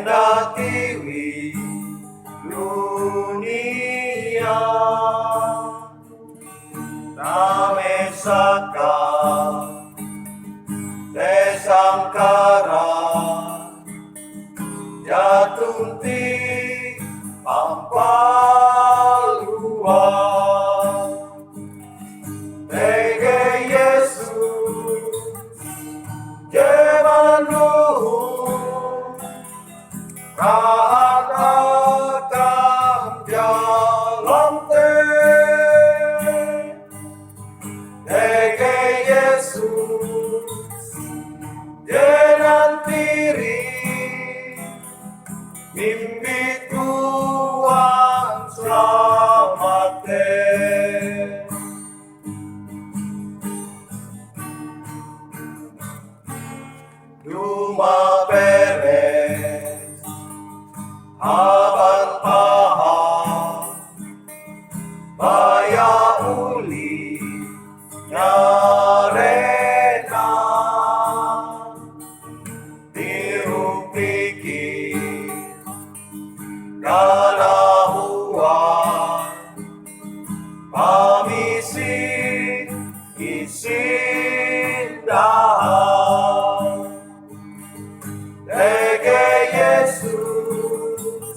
Endatiwi dunia Namesaka Tesangkara Jatunti Pampalua Tege Yesus Jemanuhu Rahakam jalan Tege Yesus Jenantiri Mimpi Tuhan selamat Duma peres Aban paham Baya uli Nyarena Tiru pikir Kalahuan Pamisi Isindahan Tege Yesus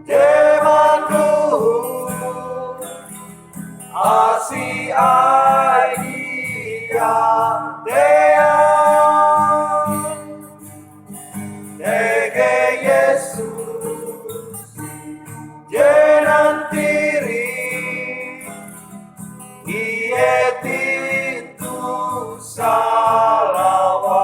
Jemanduhu Asi aidia dea Tege Yesus Jenantiri Ietitu salawat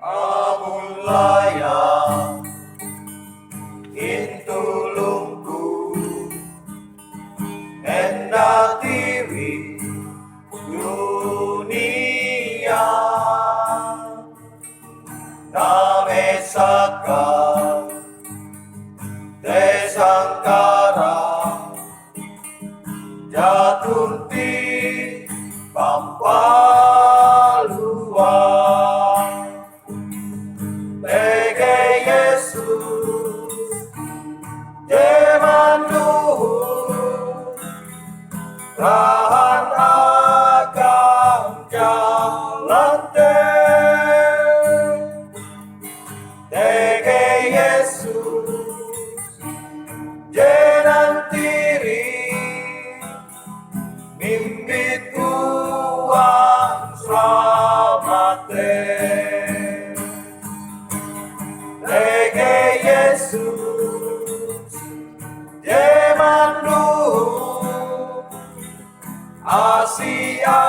Amulaya intulungku endatiwi dunia namesaka desangkara jatunti pampalua Tege Yesus Jemanduhu Tahan akan jalan Tege Yesus Jenantiri Mimpi Tuhan selamat Tege Yesus Jemanduhu Asia